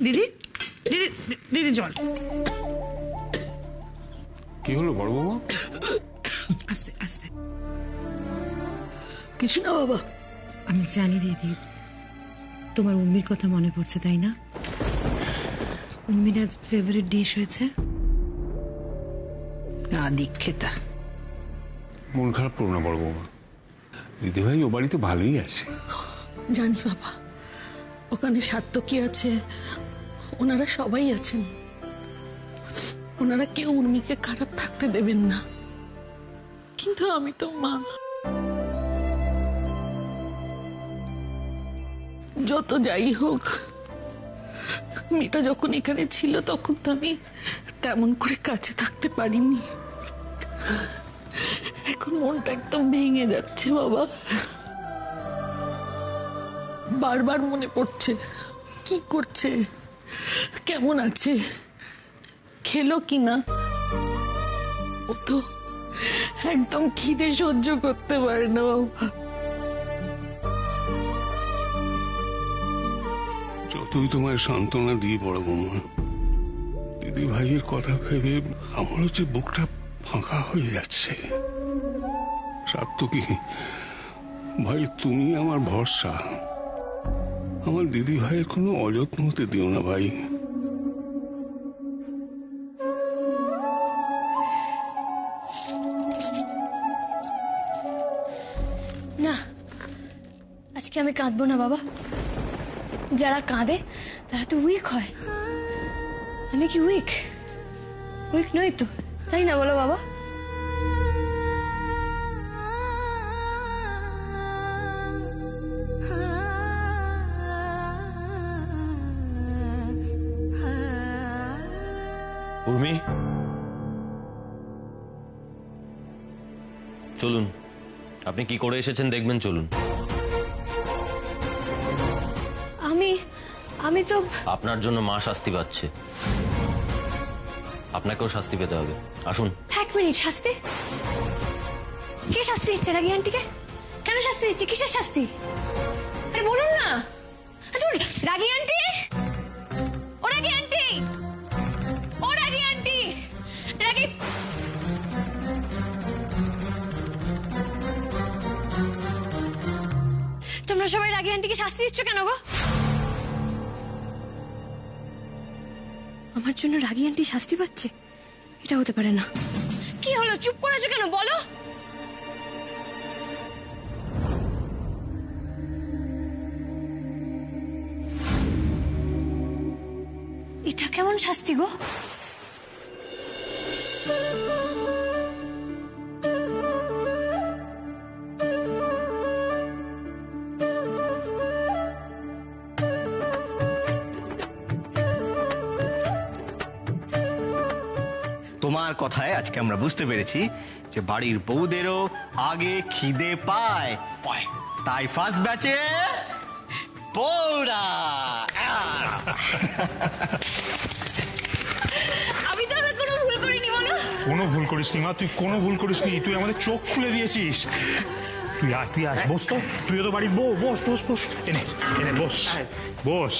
দিদি দিদি দিদি জল। কি হলো বড় বৌমা? আস্তে আস্তে। কিছু না বাবা। আমি জানি দিদি তোমার উর্মির কথা মনে পড়ছে, তাই না? উর্মির আজ ফেভারিট ডিশ হয়েছে না দীক্ষিতা। মন খারাপ করো না বড় বৌমা, দিদিভাই ও বাড়িতে ভালোই আছে। জানি বাবা, ওখানে সাত্তকী আছে, ওনারা সবাই আছেন, ওনারা কেউ উর্মিকে খারাপ থাকতে দেবেন না। কিন্তু আমি তো মা, যত যাই হোক মেয়েটা যখন এখানে ছিল তখন তো আমি তেমন করে কাছে থাকতে পারিনি। এখন মনটা একদম ভেঙে যাচ্ছে বাবা, বারবার মনে পড়ছে কি করছে, কেমন আছে, খেলো কিনা। ও তো একদম খিদে সহ্য করতে পারে না বাবা। যতই তোমায় সান্ত্বনা দিই বড় বৌমা, দিদি ভাইয়ের কথা ভেবে আমার হচ্ছে বুকটা ফাঁকা হয়ে যাচ্ছে। সাত্তকী ভাই, তুমি আমার ভরসা, আমার দিদি ভাইয়ের কোনো অযত্ন হতে দিও না ভাই। না, আজকে আমি কাঁদবো না বাবা। যারা কাঁদে তারা তো উইক হয়। আমি কি উইক? উইক নই তো, তাই না বলো বাবা? উর্মি, চলুন, আপনি কি করে এসেছেন দেখবেন, চলুন। আমি তো আপনার জন্য মা শাস্তি পাচ্ছে, আপনাকেও শাস্তি পেতে হবে। আসুন। এক মিনিট, শাস্তি? কে শাস্তি দিচ্ছে রাগি আন্টিকে? কেন শাস্তি দিচ্ছে? কিসের শাস্তি? আরে বলুন না। রাগি আন্টি, ও রাগি আন্টি, ও রাগি আন্টি, রাগি। তোমরা সবাই রাগি আন্টিকে শাস্তি দিচ্ছ কেন গো? আমার জন্য রাগি আন্টি শাস্তি পাচ্ছে? এটা হতে পারে না। কি হলো, চুপ করে আছো কেন বলো? এটা কেমন শাস্তি গো? তোমার কথায় আজকে আমরা বুঝতে পেরেছি যে বাড়ির বউদেরও আগে খিদে পায়, তাই ফার্স্ট ব্যাচে বউরা। আমি তো আর কোনো ভুল করিনি বলো। কোনো ভুল করিসনি মা, তুই কোনো ভুল করিসনি, তুই আমাদের চোখ খুলে দিয়েছিস। তুই আয় বস তো, তুইও তো বাড়ির বউ। বস বস বস, এনে এনে বস বস।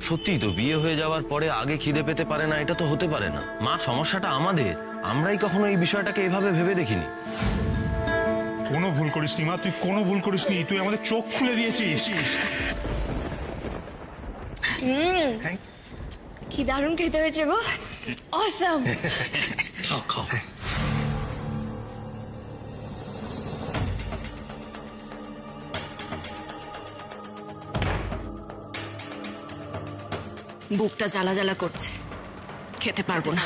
সত্যি তো, বিয়ে হয়ে যাওয়ার পরে আগে খিদে পেতে পারে না, এটা তো হতে পারে না। মা, সমস্যাটা আমাদের, আমরাই কখনো এই বিষয়টাকে এভাবে ভেবে দেখিনি। কোনো ভুল করিসনি মা, তুই কোনো ভুল করিসনি, তুই আমাদের চোখ খুলে দিয়েছিস। কি দারুণ খেতে হয়েছে গো, অসাম। খাও খাও। বুকটা জ্বালা জ্বালা করছে, খেতে পারবো না।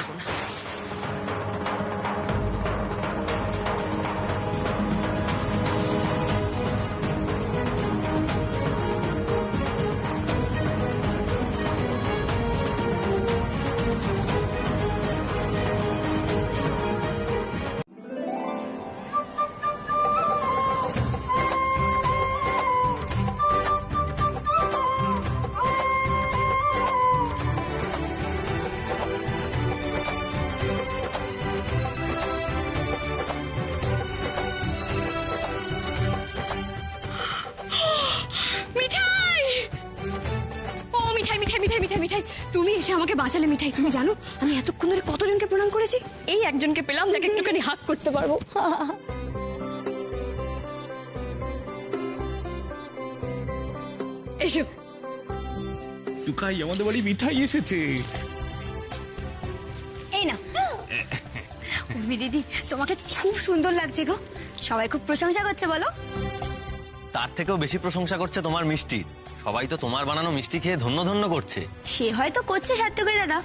মিঠাই তুমি এসে আমাকে বাঁচালে মিঠাই। তুমি জানো আমি এতক্ষণ ধরে কতজনকে প্রণাম করেছি, এই একজনকে পেলাম যাকে একটুখানি হাত করতে পারবো। এসো। টুকাই, আমাদের বাড়ি মিঠাই এসেছে। এই না উর্মি দিদি, তোমাকে খুব সুন্দর লাগছে গো, সবাই খুব প্রশংসা করছে বলো। তার থেকেও বেশি প্রশংসা করছে তোমার মিষ্টি। সবাই তো তোমার বানানো মিষ্টি খেয়ে ধন্য ধন্য করছে। সে হয়তো করছে সার্থকই দাদা,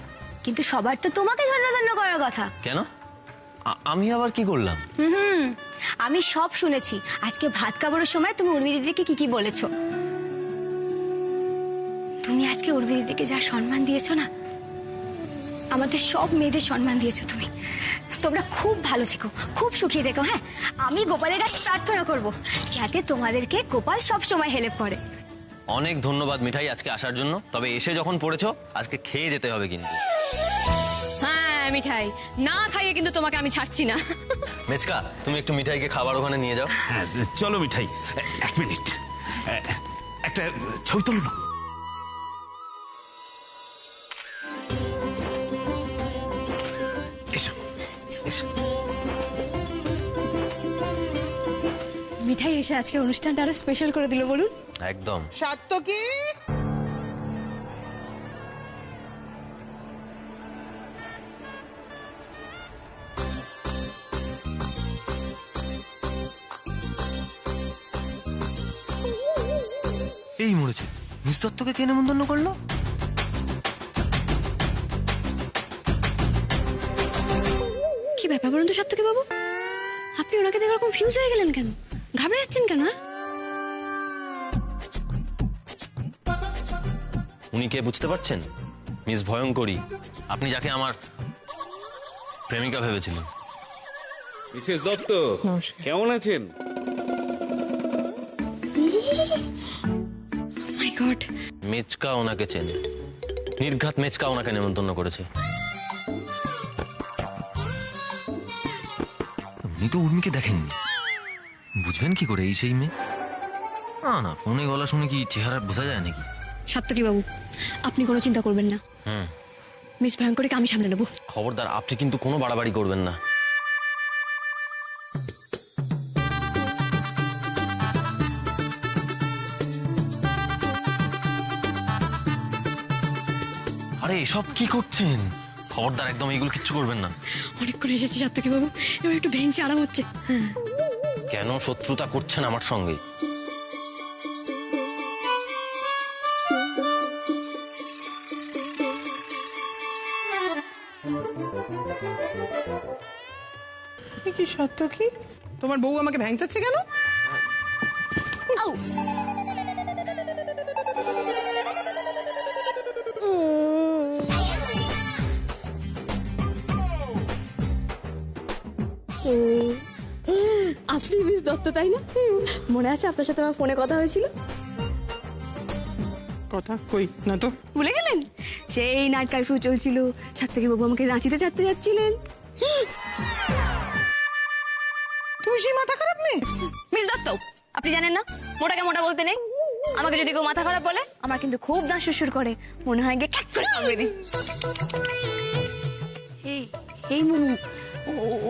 কিন্তু সবার তো তোমাকে ধন্য ধন্য করার কথা। কেন? আমি আবার কি করলাম? আমি সব শুনেছি। আজকে ভাত খাবারের সময় তুমি উর্মি দিদিকে কি কি বলেছো। তুমি আজকে উর্মি দিদিকে যা সম্মান দিয়েছো না, আমাদের সব মেয়েদের সম্মান দিয়েছো তুমি। তোমরা খুব ভালো থেকো, খুব সুখী থেকো। হ্যাঁ, আমি গোপালের কাছে প্রার্থনা করবো যাতে তোমাদেরকে গোপাল সব সময় হেল্প করে। অনেক ধন্যবাদ মিঠাই আজকে আসার জন্য। তবে এসে যখন পড়েছো আজকে খেয়ে যেতে হবে কিন্তু। হ্যাঁ মিঠাই, না খাইয়ে কিন্তু তোমাকে আমি ছাড়ছি না। মেচকা, তুমি একটু মিঠাইকে খাবার ওখানে নিয়ে যাও। হ্যাঁ চলো মিঠাই, এক মিনিট, একটা ছবি তোলো না। এসো এসো। মিঠাই এসে আজকে অনুষ্ঠানটা আরো স্পেশাল করে দিল বলুন। একদম। সাত্তকী, এই মরেছে, মিস দত্তকে কে নেমন্তন্ন করলো? কি ব্যাপার বলুন তো সাত্তকী বাবু, আপনি ওনাকে দেখে এরকম ফিউজ হয়ে গেলেন কেন? ঘাবড়ে যাচ্ছেন কেন? উনি কে বুঝতে পারছেন? মিস ভয়ঙ্করী, আপনি যাকে আমার প্রেমিকা ভেবেছিলেন। মিসেস দত্ত, কেমন আছেন? মাই গড, মেচকা ওনাকে চেনে। নির্ঘাত মেচকা ওনাকে নেমন্তন্ন করেছে। উনি তো উর্মিকে দেখেননি, বুঝবেন কি করে এই সেই মেয়ে? না না, ফোনে গলা শুনে কি চেহারা বোঝা যায় নাকি? সাত্তকী বাবু আপনি কোনো চিন্তা করবেন না, মিস ভয়ঙ্করীকে আমি সামলে নেবো। খবরদার, আপনি কিন্তু কোনো বাড়াবাড়ি করবেন না। আরে এসব কি করছেন? খবরদার, একদম এইগুলো কিচ্ছু করবেন না। অনেকক্ষণ এসেছি সাত্তকী বাবু, এবার একটু ভেঙচি আরাম হচ্ছে। কেন শত্রুতা করছেন আমার সঙ্গে? কি সাত্তকী, তোমার বউ আমাকে ভ্যাংচাচ্ছে কেন? আপনি মিস দত্ত তাই না? মনে আছে আপনার সাথে আমার ফোনে কথা হয়েছিল? কথা কই না তো। ভুলে গেলেন? সেই নাইট কারফিউ চলছিল, সাত্তকী বাবু আমাকে রাঁচিতে চাটতে যাচ্ছিলেন। তুমি সেই মাথা খারাপ মেয়ে? মিস দত্ত, আপনি জানেন না মোটাকে মোটা বলতে নেই। আমাকে যদি কেউ মাথা খারাপ বলে আমার কিন্তু খুব দাঁত সুরসুর করে, মনে হয় গিয়ে ক্যাক করে কামড়ে দিই। এই মনু,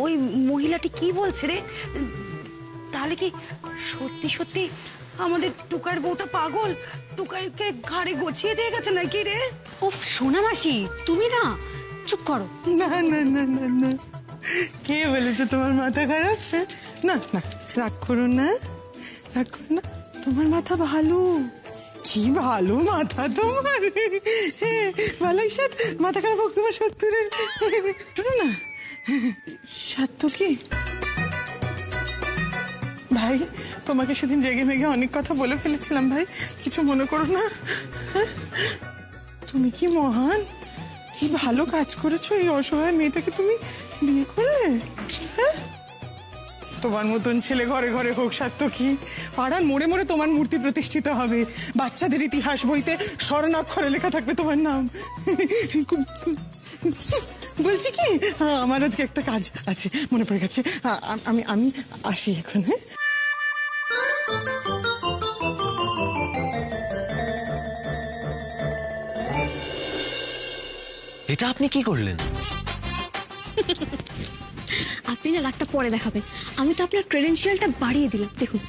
ওই মহিলাটি কি বলছে রে? তাহলে কি সত্যি সত্যি আমাদের টুকার বউটা পাগল, টুকারকে ঘাড়ে গছিয়ে দিয়ে গেছে নাকি রে? উফ সোনা মাসি, তুমি না চুপ করো। না না না না না, কে বলেছে তোমার মাথা খারাপ? না না, রাগ করো না, রাগ করো না, তোমার মাথা ভালো। কি ভালো মাথা তোমার, ভালোই ষাট মাথা খারাপ হোক তোমার 70-এর না। সাত্তকী ভাই, তোমাকে সেদিন রেগে মেগে অনেক কথা বলে ফেলেছিলাম ভাই, কিছু মনে করো না। তুমি কি মহান, কি ভালো কাজ করেছো, এই অসহায় মেয়েটাকে তুমি বিয়ে করলে। হ্যাঁ, তোমার মতন ছেলে ঘরে ঘরে হোক সাত্তকী, পাড়ার মোড়ে মোড়ে তোমার মূর্তি প্রতিষ্ঠিত হবে, বাচ্চাদের ইতিহাস বইতে স্বর্ণাক্ষরে লেখা থাকবে তোমার নাম। বলছি কি, আমার আজকে একটা কাজ আছে, মনে পড়ে গেছে, আমি আসি এখন। হ্যাঁ, এটা আপনি কি করলেন? আপনি না রাগটা পরে দেখাবেন, আমি তো আপনার ক্রেডেনশিয়ালটা বাড়িয়ে দিলাম। দেখুন,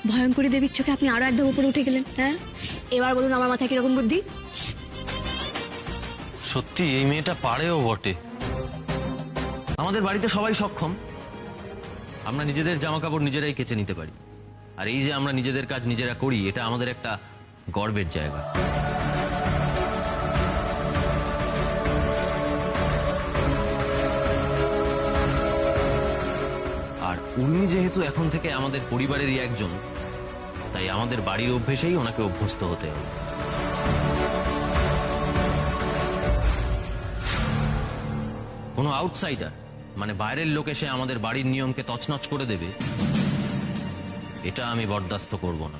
ভয়ঙ্করী দেবীর চোখে আপনি আরো একদম উপরে উঠে গেলেন। হ্যাঁ, এবার বলুন আমার মাথায় কিরকম বুদ্ধি? সত্যি এই মেয়েটা পারেও বটে। আমাদের বাড়িতে সবাই সক্ষম, আমরা নিজেদের জামা কাপড় নিজেরাই কেচে নিতে পারি। আর এই যে আমরা নিজেদের কাজ নিজেরা করি, এটা আমাদের একটা গর্বের জায়গা। আর উর্মি যেহেতু এখন থেকে আমাদের পরিবারেরই একজন, তাই আমাদের বাড়ির অভ্যেসেই ওনাকে অভ্যস্ত হতে হবে। কোনো আউটসাইডার মানে বাইরের লোক এসে আমাদের বাড়ির নিয়মকে তছনছ করে দেবে, এটা আমি বরদাস্ত করব না।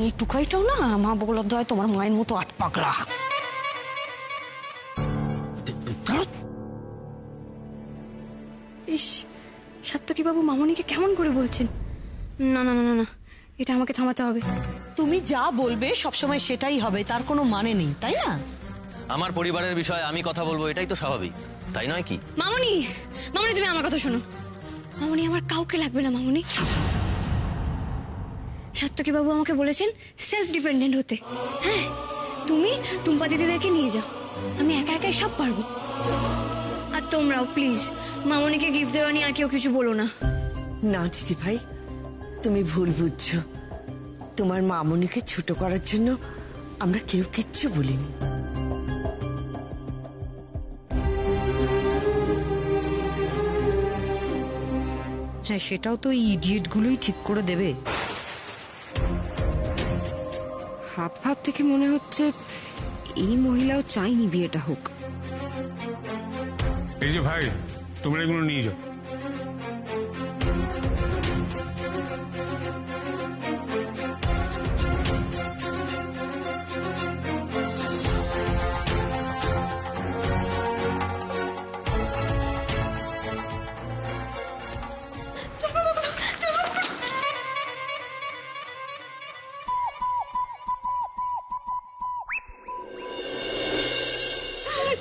এই টুকাইটাও না মা বগলার দয় তোমার মায়ের মতো আট পাগলা। ইস, সাত্তকী বাবু মামনিকে কেমন করে বলছেন? না না না না না, এটা আমাকে থামাতে হবে। তুমি যা বলবে সবসময় সেটাই হবে, তার কোনো মানে নেই, তাই না? আমার পরিবারের বিষয়ে আমি কথা বলবো, এটাই তো স্বাভাবিক, তাই নয় কি? মামনি, মামনি তুমি আমার কথা শোনো। মামনি, আমার কাউকে লাগবে না মামনি। সাত্তকী বাবু আমাকে বলেছেন সেলফ ডিপেন্ডেন্ট হতে। হ্যাঁ, তুমি টুম্পা দিদিদেরকে নিয়ে যাও, আমি একা একাই সব পারবো। আর তোমরাও প্লিজ মামনিকে গিফট দেওয়া নিয়ে আর কেউ কিছু বলো না। না দিদি ভাই, তুমি ভুল বুঝছো। তোমার মামনিকে ছোট করার জন্য আমরা কেউ কিচ্ছু বলিনি। হ্যাঁ, সেটাও তো এই ইডিয়েট গুলোই ঠিক করে দেবে। হাব ভাব থেকে মনে হচ্ছে এই মহিলাও চাইনি বিয়েটা হোক। এই যে ভাই, তোমরা এগুলো নিয়ে যাও।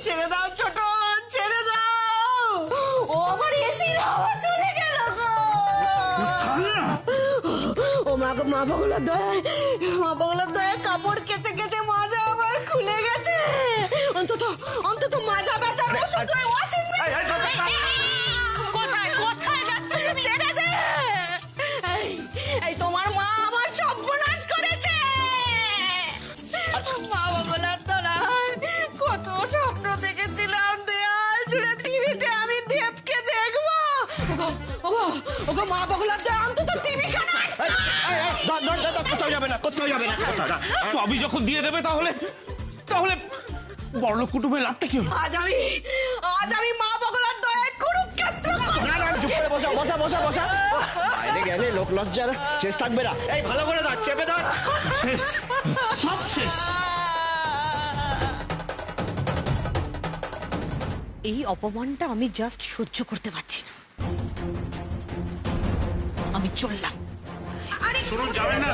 ছেড়ে দাও ছোট, ছেড়ে দাও। ও আমার এসির হাওয়া চলে গেল গো। ও মা গো, মা বগলার দয়, মা বগলার দয়, কাপড় কেচে কেচে মাজা আবার খুলে গেছে। অন্তত অন্তত মাজা ব্যথার ওষুধ ওয়াশিং কোথায় কোথায় যাচ্ছে? ছেড়ে দে। এই তোমার মা আমার সর্বনাশ করেছে। মা বগলার দয়, কত স্বপ্ন দেখেছিলাম দেয়াল জুড়ে টিভিতে আমি দেবকে দেখবো। ওগো মা বগলার দয়, অন্তত টিভি খানা। কোথাও যাবে না, কোথাও যাবে না। সবই যখন দিয়ে দেবে তাহলে তাহলে বড়লোক কুটুমের লাভটা কি হলো? আজ আমি মা বগলার দয়ায় কুরুক্ষেত্র করব। চুপ করে বসা বসা বসা বসা। বাইরে গেলে লোক লজ্জার শেষ থাকবে না। এই ভালো করে ধর, চেপে ধর। শেষ, সব শেষ। এই অপমানটা আমি জাস্ট সহ্য করতে পারছি না। আমি চললাম। আরে শুনুন, যাবেন না।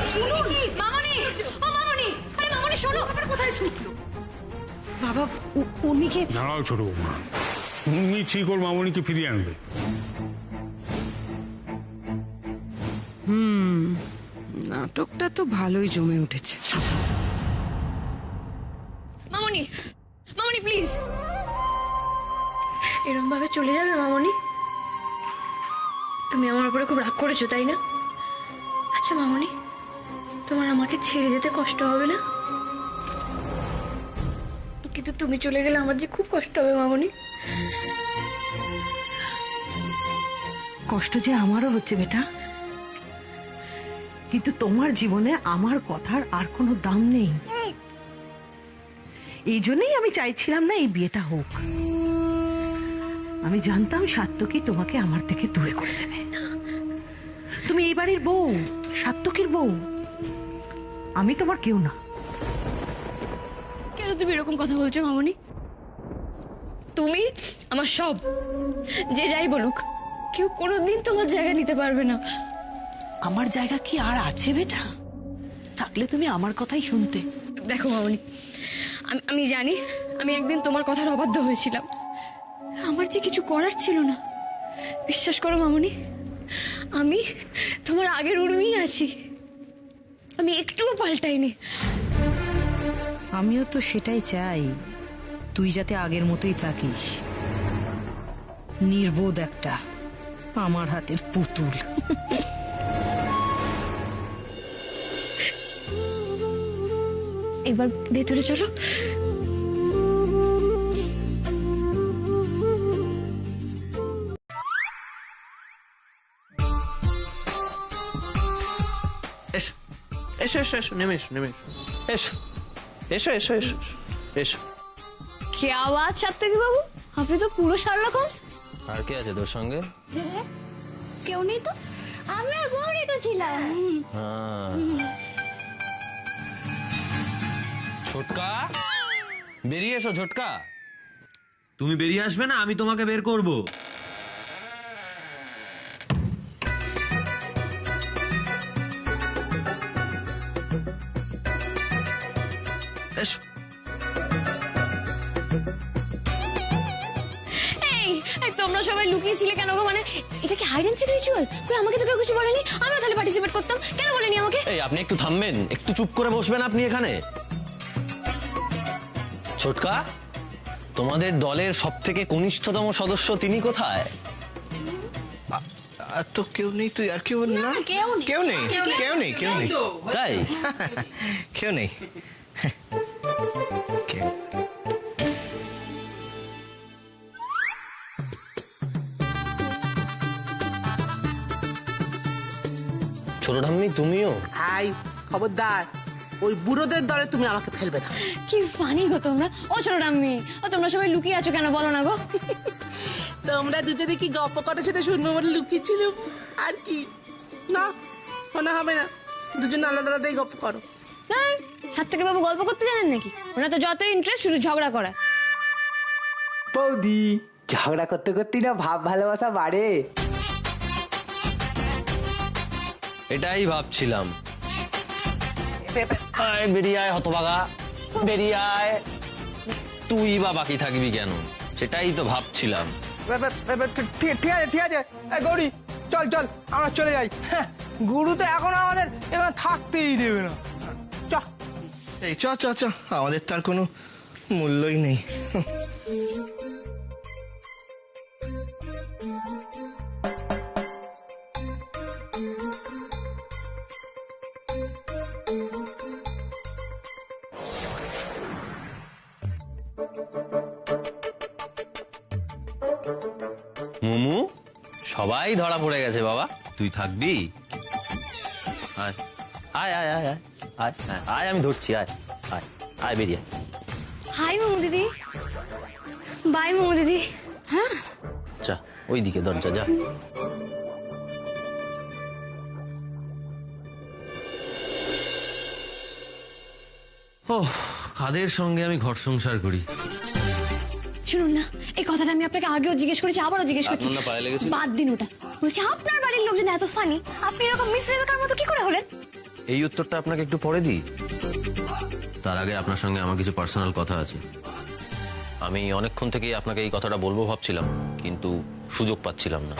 মামনি, ও মামনি, আরে মামনি শোনো। কোথায় ছুটলো? বাবা, উর্মিকে দাঁড়াও ছোট বৌমা, উর্মি ঠিক ওর মামনিকে ফিরিয়ে আনবে। নাটকটা তো ভালোই জমে উঠেছে। মামনি, মামনি প্লিজ, এরকম ভাবে চলে যাবে মামনি? তুমি আমার উপরে খুব রাগ করেছো তাই না? আচ্ছা মামনি, তোমার আমাকে ছেড়ে যেতে কষ্ট হবে না? কিন্তু তুমি চলে গেলে আমার যে খুব কষ্ট হবে মামনি। কষ্ট যে আমারও হচ্ছে বেটা, কিন্তু তোমার জীবনে আমার কথার আর কোনো দাম নেই। এই জন্যই আমি চাইছিলাম না এই বিয়েটা হোক। আমি জানতাম সাত্তকী তোমাকে আমার থেকে দূরে করে দেবে। তুমি এই বাড়ির বউ, সাত্তকীর বউ, আমি তোমার কেউ না। তুমি এরকম কথা বলছো মামনি? তুমি আমার সব, যে যাই বলুক কেউ কোনোদিন তোমার জায়গা নিতে পারবে না। আমার জায়গা কি আর আছে বেটা? থাকলে তুমি আমার কথাই শুনতে। দেখো মামনি, আমি জানি আমি একদিন তোমার কথার অবাধ্য হয়েছিলাম, আমার যে কিছু করার ছিল না। বিশ্বাস করো মামনি, আমি তোমার আগের উর্মি আছি, আমি একটুও পাল্টাইনি। আমিও তো সেটাই চাই, তুই যাতে আগের মতোই থাকিস। নির্বোধ একটা আমার হাতের পুতুল। এবার ভেতরে চলো। এসো এসো এসো এসো, নেমে এসো, নেমে এসো, এসো এসো এসো এসো এসো। কে আওয়াজ সাত্তকী বাবু, আপনি তো পুরো শার্লক হোমস। আর কে আছে তোর সঙ্গে? কেউ নেই তো, আমি আর গৌরী তো ছিলাম। ছোটকা, বেরিয়ে এসো ছোটকা। তুমি বেরিয়ে আসবে না, আমি তোমাকে বের করব। এসো। এই তোমরা সবাই লুকিয়েছিলে কেন গো? মানে এটা কি হাইড এন্ড সিক রিচুয়াল? কই আমাকে তো কেউ কিছু বলেনি, আমিও তাহলে পার্টিসিপেট করতাম, কেন বলেনি আমাকে? এই আপনি একটু থামবেন, একটু চুপ করে বসবেন আপনি এখানে। ছোটকা, তোমাদের দলের সব থেকে কনিষ্ঠতম সদস্য তিনি কোথায়? আর তো কেউ নেই, তুই আর কেউ না? কেউ নেই, কেউ নেই, কেউ নেই, তাই? কেউ নেই। ছোট ঠাম্মি তুমিও? হাই, খবরদার, ওই বুড়োদের দলে তুমি আমাকে ফেলবে না। কি ফানি গো তোমরা। ও ছোট ডাম্মি, ও তোমরা সবাই লুকিয়ে আছো কেন বলো না গো? তোমরা দুজনে কি গপ্প করার সাথে শুনবো বলে লুকিয়েছিল, আর কি না মনে হবে না। দুজন আলাদা আলাদাই গপ্প করো। সাত্তকী বাবু গল্প করতে জানেন নাকি? ওরা তো যত ইন্টারেস্ট শুধু ঝগড়া করা। বৌদি, ঝগড়া করতে করতে না ভাব ভালোবাসা বাড়ে। এটাই ভাবছিলাম। আয় বেরিয়ে আয় হতভাগা, বেরিয়ে আয়। তুই বা বাকি থাকবি কেন, সেটাই তো ভাবছিলাম। ঠিক আছে ঠিক আছে, গৌরী চল চল, আমরা চলে যাই। গুরু তো এখন আমাদের এখানে থাকতেই দেবে না। এই চ চ চ, আমাদের তার কোনো মূল্যই নেই। মুমু, সবাই ধরা পড়ে গেছে বাবা, তুই থাকবি? আয় আয় আয় আয় আয় আয় আয়, আমি ধরছি, আয় আয় আয়, বেরিয়ে। হাই মোমো দিদি। বাই মোমো দিদি। হ্যাঁ, যা ওইদিকে দরজা, যা। ও, কাদের সঙ্গে আমি ঘর সংসার করি। শুনুন না, এই কথাটা আমি আপনাকে আগেও জিজ্ঞেস করেছি, আবারও জিজ্ঞেস করছি। আপনার না পায়ে লেগেছে? বাদ দিন ওটা। বলছি আপনার বাড়ির লোকজন এত ফানি, আপনি এরকম মিস রেবেকার মতো কি করে হলেন? এই উত্তরটা আপনাকে একটু পরে দিই, তার আগে আপনার সঙ্গে আমার কিছু পার্সোনাল কথা আছে। আমি অনেকক্ষণ থেকেই আপনাকে এই কথাটা বলবো ভাবছিলাম, কিন্তু সুযোগ পাচ্ছিলাম না।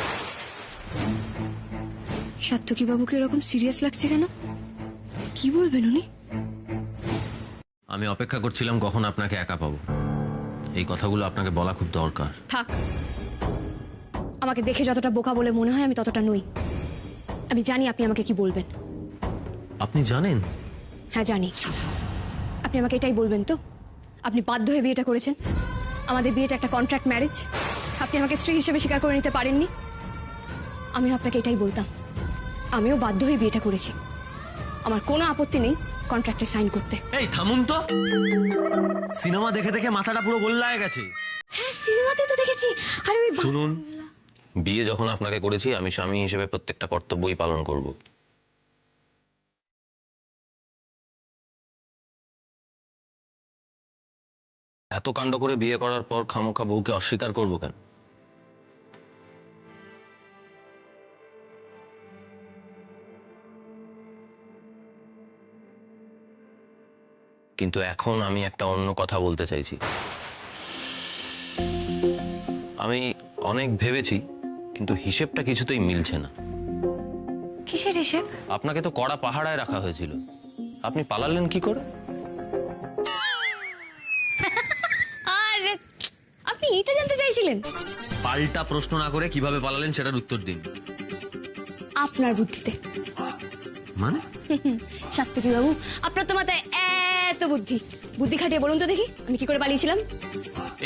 সাত্তকী বাবুকে এরকম সিরিয়াস লাগছে কেন? কি বলবেন উনি? আমি অপেক্ষা করছিলাম কখন আপনাকে একা পাবো। এই কথাগুলো আপনাকে বলা খুব দরকার। থাক, আমাকে দেখে যতটা বোকা বলে মনে হয় আমি ততটা নই। আমি জানি আপনি আমাকে কি বলবেন। আপনি জানেন? হ্যাঁ জানি। আপনি আমাকে এটাই বলবেন তো, আপনি বাধ্য হয়ে বিয়েটা করেছেন। আমাদের বিয়েটা একটা কন্ট্রাক্ট ম্যারেজ, আপনি আমাকে স্ত্রী হিসেবে স্বীকার করে নিতে পারেননি। আমিও আপনাকে এটাই বলতাম, আমিও বাধ্য হয়ে বিয়েটা করেছি। আমার কোনো আপত্তি নেই কন্ট্রাক্টে সাইন করতে। এই থামুন তো, সিনেমা দেখে দেখে মাথাটা পুরো গোল্লায় গেছে। হ্যাঁ, সিনেমাতে তো দেখেছি। আর ওই শুনুন, বিয়ে যখন আপনাকে করেছি, আমি স্বামী হিসেবে প্রত্যেকটা কর্তব্যই পালন করব। এত কাণ্ড করে বিয়ে করার পর খামোখা বউকে অস্বীকার করবো কেন? কিন্তু এখন আমি একটা অন্য কথা বলতে চাইছি। আমি অনেক ভেবেছি, কিন্তু হিসেবটা কিছুতেই মিলছে না। কিসের হিসেব? আপনাকে তো কড়া পাহারায় রাখা হয়েছিল, আপনি পালালেন কি করে? আর আপনি এটা জানতে চাইছিলেন? পাল্টা প্রশ্ন না করে কিভাবে পালালেন সেটার উত্তর দিন। আপনার বুদ্ধিতে। মানে? সাত্তকী বাবু, আপনার তো মাথায় এত বুদ্ধি, বুদ্ধি খাটিয়ে বলুন তো দেখি আমি কি করে পালিয়েছিলাম।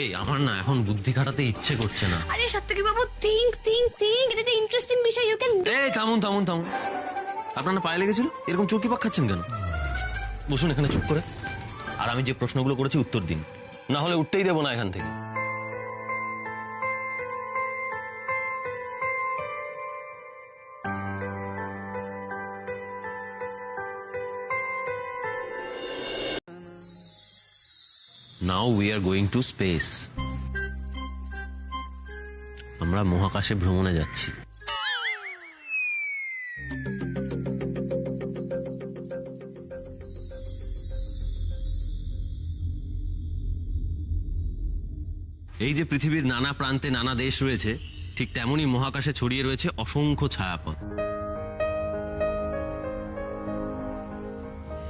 এই আমার না এখন বুদ্ধি খাটাতে ইচ্ছে করছে না। আরে সাত্তকী বাবু, থিঙ্ক থিঙ্ক থিঙ্ক, এটা একটা ইন্টারেস্টিং বিষয়, ইউ ক্যান। এই থামুন থামুন থামুন, আপনার না পায়ে লেগেছিল? এরকম চৌকি পাক খাচ্ছেন কেন? বসুন এখানে চুপ করে, আর আমি যে প্রশ্নগুলো করেছি উত্তর দিন, না হলে উঠতেই দেবো না এখান থেকে। Now we are going to space. আমরা মহাকাশে ভ্রমণে যাচ্ছি। এই যে পৃথিবীর নানা প্রান্তে নানা দেশ রয়েছে, ঠিক তেমনই মহাকাশে ছড়িয়ে রয়েছে অসংখ্য ছায়াপথ।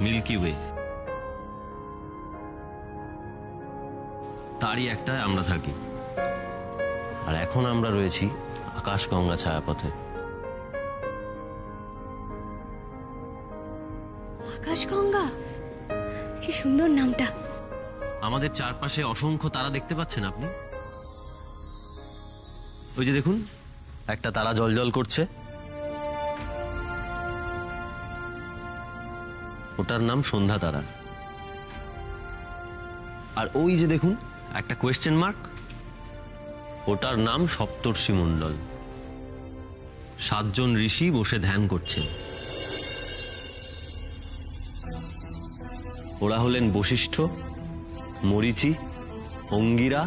মিল্কি ওয়ে, তারই একটায় আমরা থাকি। আর এখন আমরা রয়েছি আকাশগঙ্গা ছায়াপথে। আকাশগঙ্গা, কি সুন্দর নামটা। আমাদের চারপাশে অসংখ্য তারা দেখতে পাচ্ছেন আপনি? ওই যে দেখুন, একটা তারা জ্বলজ্বল করছে, ওটার নাম সন্ধ্যা তারা। আর ওই যে দেখুন একটা কোয়েশ্চেন মার্ক, ওটার নাম সপ্তর্ষি মণ্ডল। 7 জন ঋষি বসে ধ্যান করছেন। ওরা হলেন বশিষ্ঠ, মরীচি, অঙ্গিরা,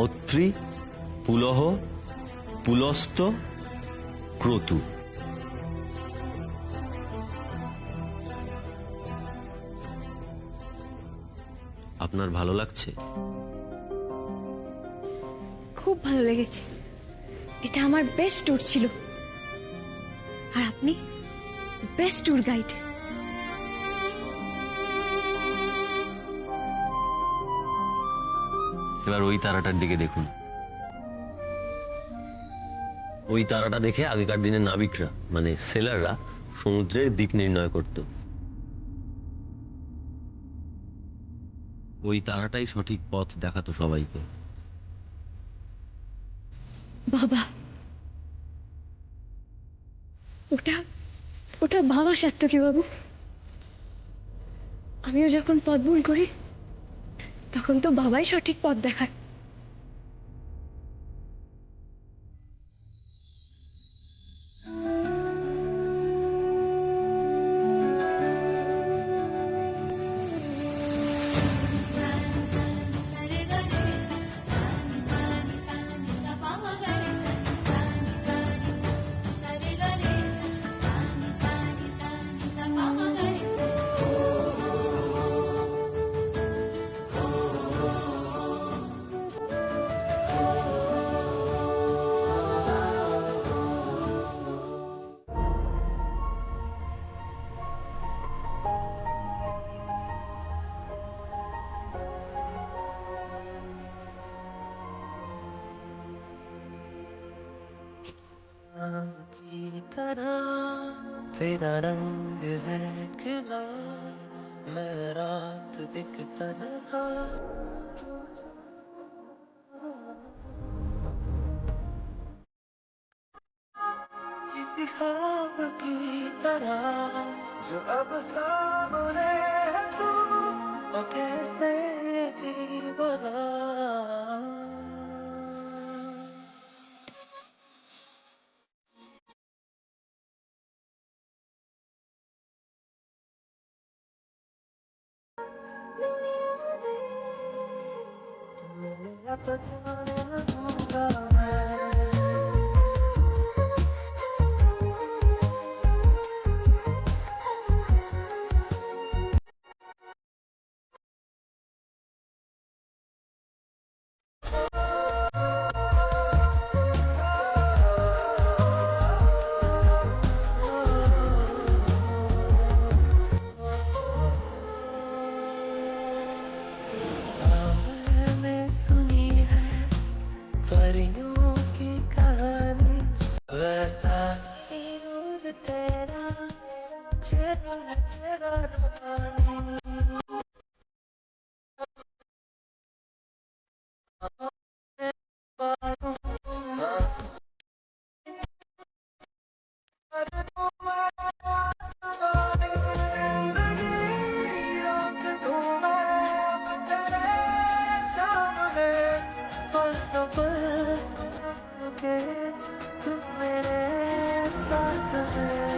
অত্রি, পুলহ, পুলস্ত, ক্রতু। আপনার ভালো লাগছে? খুব ভালো লেগেছে, এটা আমার বেস্ট ট্যুর ছিল। আর আপনি বেস্ট ট্যুর গাইড। এবার ওই তারাটার দিকে দেখুন। ওই তারাটা দেখে আগেকার দিনে নাবিকরা মানে সেলাররা সমুদ্রের দিক নির্ণয় করত। ওই তারাটাই সঠিক পথ দেখাতো সবাইকে। বাবা, ওটা ওটা বাবা সাত্তকী বাবু। আমিও যখন পথ ভুল করি তখন তো বাবাই সঠিক পথ দেখায়। की तरह तेरा रंग है खिला, मैं रात एक तन्हा। किसी ख्वाब की तरह जो अब सामने है तू, और कैसे थी बना। मैंने सुनी है परियों की कहानी, वैसा ही नूर तेरा, चेहरा है तेरा रूहानी। तुम मेरे साथ में